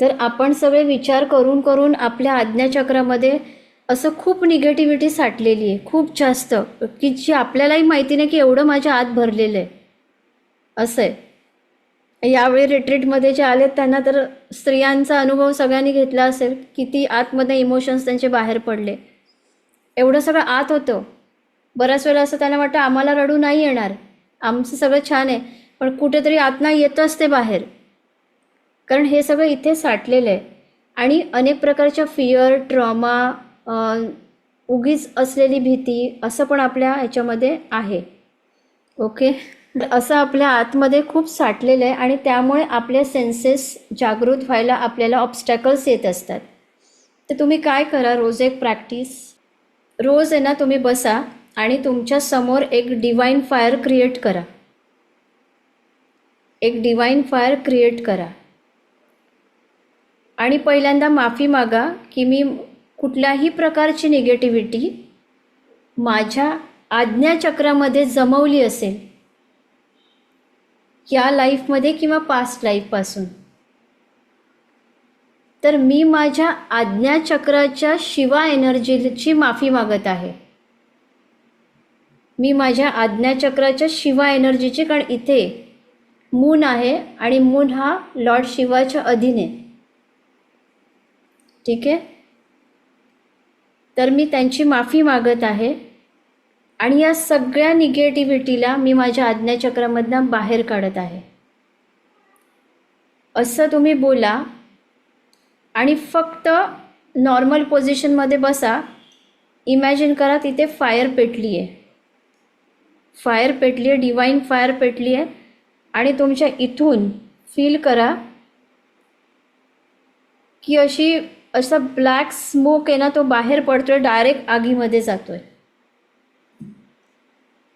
तर आपण सगळे विचार करून करून आपल्या आज्ञाचक्रामध्ये असं खूप निगेटिव्हिटी साठलेली आहे, खूप जास्त, की जी आपल्यालाही माहिती नाही की एवढं माझ्या आत भरलेलं आहे. असं आहे. यावेळी रिट्रीटमध्ये जे आलेत त्यांना तर स्त्रियांचा अनुभव सगळ्यांनी घेतला असेल, किती आतमध्ये इमोशन्स त्यांचे बाहेर पडले. एवढं सगळं आत होतं. बऱ्याच वेळेला असं त्यांना वाटतं आम्हाला रडू नाही येणार, आमचं सगळं छान आहे, पण कुठेतरी आतनं येतच ते बाहेर, कारण हे सगळं इथे साठलेलं आहे. आणि अनेक प्रकारच्या फिअर, ट्रॉमा, उगीच असलेली भीती, असं पण आपल्या ह्याच्यामध्ये आहे. ओके, असं आपल्या आतमध्ये खूप साठलेलं आहे आणि त्यामुळे आपले सेन्सेस जागृत व्हायला आपल्याला ऑब्स्टॅकल्स येत असतात. तर तुम्ही काय करा, रोज एक प्रॅक्टिस, रोज आहे ना तुम्ही बसा आणि तुमच्या समोर एक डिवाइन फायर क्रिएट करा. एक डिवाइन फायर क्रिएट करा आणि पहिल्यांदा माफी मागा की मी कुठल्याही प्रकारची निगेटिव्हिटी माझ्या आज्ञाचक्रामध्ये जमवली असेल या लाईफमध्ये किंवा पास्ट लाईफपासून, तर मी माझ्या आज्ञाचक्राच्या शिवा एनर्जीची माफी मागत आहे. मी माझ्या आज्ञाचक्राच्या शिवा एनर्जीची, कारण इथे मून आहे आणि मून हा लॉर्ड शिवाच्या अधीन आहे. ठीक आहे, तर मी त्यांची माफी मागत आहे आणि या सगळ्या निगेटिव्हिटीला मी माझ्या आज्ञाचक्रामधनं बाहेर काढत आहे, असं तुम्ही बोला. आणि फक्त नॉर्मल पोझिशनमध्ये बसा. इमॅजिन करा तिथे फायर पेटली आहे, फायर पेटली आहे, डिवाइन फायर पेटली आहे आणि तुमच्या इथून फील करा की असं ब्लॅक स्मोक आहे ना, तो बाहेर पडतोय, डायरेक्ट आगीमध्ये जातोय.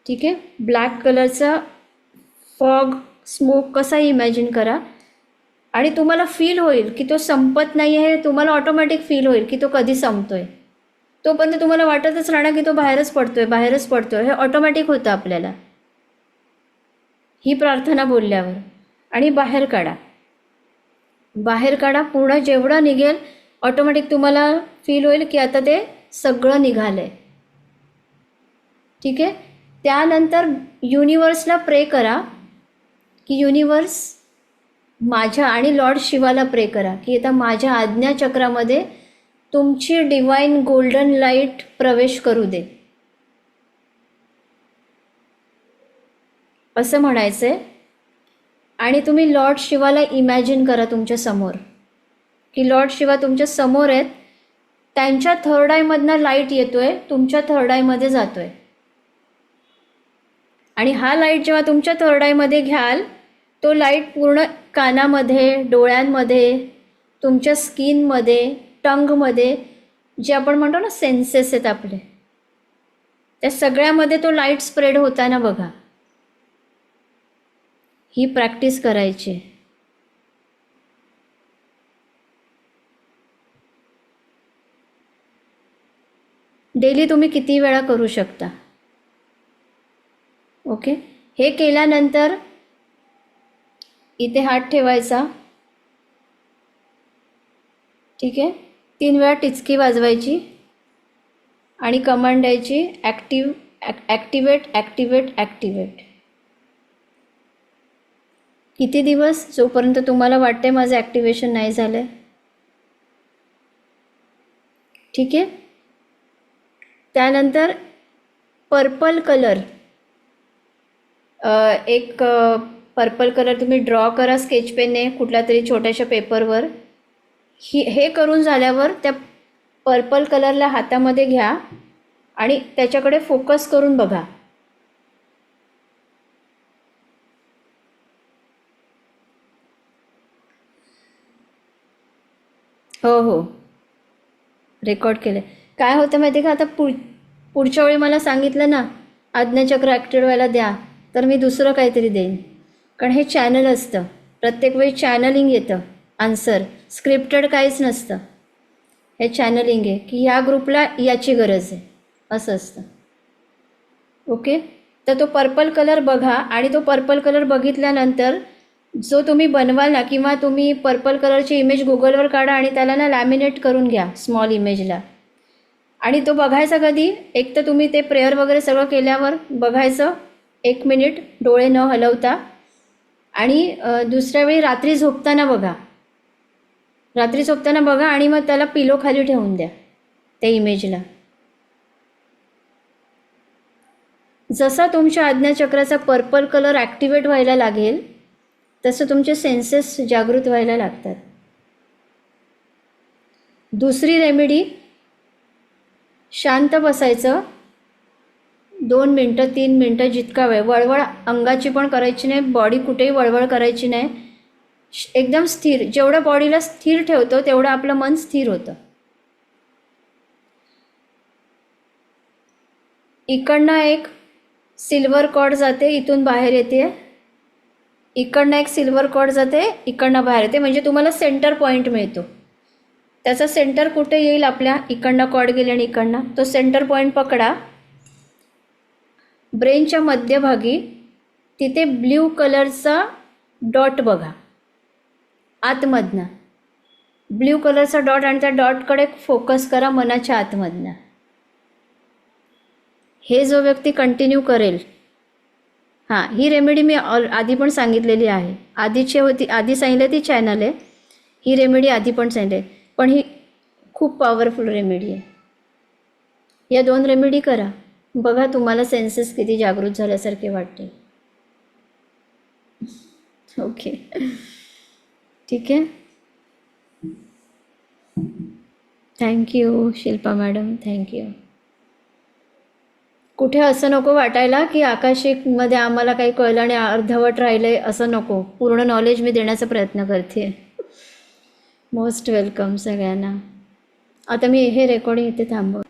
ठीक आहे, ब्लॅक कलरचा फॉग स्मोक कसा इमॅजिन करा आणि तुम्हाला फील होईल की तो संपत नाही आहे. तुम्हाला ऑटोमॅटिक फील होईल की तो कधी संपतोय. तोपर्यंत तुम्हाला वाटतच राहणार की तो बाहेरच पडतोय, बाहेरच पडतोय. हे ऑटोमॅटिक होतं आपल्याला ही प्रार्थना बोलल्यावर. आणि बाहेर काढा, बाहेर काढा पूर्ण. जेवढं निघेल ऑटोमॅटिक तुम्हाला फील होईल की आता ते सगळं निघालंय. ठीक आहे, त्यानंतर युनिवर्सला प्रे करा की युनिवर्स माझ्या, आणि लॉर्ड शिवाला प्रे करा की आता माझ्या आज्ञाचक्रामध्ये तुमची डिवाइन गोल्डन लाईट प्रवेश करू दे, असं म्हणायचं आहे. आणि तुम्ही लॉर्ड शिवाला इमॅजिन करा तुमच्या समोर की लॉर्ड शिवा तुमच्या समोर आहेत. त्यांच्या थर्ड आयमधनं लाईट येतोय, तुमच्या थर्ड आयमध्ये जातोय. आणि हा लाईट जेव्हा तुमच्या थर्ड आयमध्ये घ्याल, तो लाईट पूर्ण कानामध्ये, डोळ्यांमध्ये, तुमच्या स्किनमध्ये, टंगमध्ये, जे आपण म्हणतो ना सेन्सेस आहेत आपले, त्या सगळ्यामध्ये तो लाईट स्प्रेड होताना बघा. ही प्रॅक्टिस करायची. डेली तुम्ही किती वेळा करू शकता. ओके, हे केल्यानंतर इथे हात ठेवायचा. ठीक आहे, 3 वेळा टिचकी वाजवायची आणि कमांड द्यायची, ॲक्टिवेट ॲक्टिवेट ॲक्टिवेट. किती दिवस, जोपर्यंत तुम्हाला वाटते माझं ॲक्टिवेशन नाही झालं. ठीक आहे, त्यानंतर पर्पल कलर, एक पर्पल कलर तुम्ही ड्रॉ करा स्केच पेनने कुठल्या तरी छोट्याशा पेपरवर. हे करून झाल्यावर त्या पर्पल कलरला हातामध्ये घ्या आणि त्याच्याकडे फोकस करून बघा. हो हो, रेकॉर्ड केलं. काय होतं माहिती आहे का, आता पुढच्या वेळी मला सांगितलं ना आज्ञाचक्र ॲक्टिवेट व्हायला द्या, तर मी दुसरं काहीतरी देईन. कारण हे चॅनल असतं, प्रत्येक वेळी चॅनलिंग येतं आन्सर, स्क्रिप्टेड काहीच नसतं. हे चॅनलिंग आहे की ह्या ग्रुपला याची गरज आहे, असं असतं. ओके, तर तो पर्पल कलर बघा आणि तो पर्पल कलर बघितल्यानंतर जो तुम्ही बनवाल ना, किंवा तुम्ही पर्पल कलरची इमेज गुगलवर काढा आणि त्याला ना लॅमिनेट करून घ्या स्मॉल इमेजला, आणि तो बघायचा कधी, एक तर तुम्ही ते प्रेयर वगैरे सगळं केल्यावर बघायचं 1 मिनिट डोळे न हलवता, आणि दुसऱ्या वेळी रात्री झोपताना बघा. रात्री झोपताना बघा आणि मग त्याला पिलो खाली ठेवून द्या त्या इमेजला. जसा तुमच्या आज्ञाचक्राचा पर्पल कलर ॲक्टिवेट व्हायला लागेल तसं तुमचे सेन्सेस जागृत व्हायला लागतात. दुसरी रेमेडी, शांत बसायचं 2 मिनटं 3 मिनटं जितका वेळ. वळवळ अंगाची पण करायची नाही, बॉडी कुठेही वळवळ करायची नाही. एकदम स्थिर, जेवढं बॉडीला स्थिर ठेवतो तेवढं आपलं मन स्थिर होतं. इकडनं एक सिल्वर कॉर्ड जाते, इथून बाहेर येते. इकडनं एक सिल्वर कॉर्ड जाते, इकडनं बाहेर येते. म्हणजे तुम्हाला सेंटर पॉईंट मिळतो. त्याचा सेंटर कुठे येईल, आपल्या इकडनं कॉर्ड गेले आणि इकडनं, तो सेंटर पॉईंट पकडा. ब्रेनच्या मध्यभागी तिथे ब्ल्यू कलरचा डॉट बघा आतमधनं, ब्ल्यू कलरचा डॉट, आणि त्या डॉटकडे फोकस करा मनाच्या आतमधनं. हे जो व्यक्ती कंटिन्यू करेल, हां, ही रेमेडी मी आधी पण सांगितलेली आहे. आधीची होती, आधी सांगितलं ती चॅनल आहे. ही रेमेडी आधी पण सांगितली, पण ही खूप पॉवरफुल रेमेडी आहे. या 2 रेमेडी करा, बघा तुम्हाला सेन्सेस किती जागृत झाल्यासारखे वाटते. ओके, ठीक आहे. Thank you Shilpa madam, thank you. कुठे असं नको वाटायला की आकाशिकमध्ये आम्हाला काही कळलं आणि अर्धवट राहिलं, असं नको. पूर्ण नॉलेज मी देण्याचा प्रयत्न करते. मोस्ट वेलकम सगळ्यांना. आता मी हे रेकॉर्डिंग इथे थांबवते.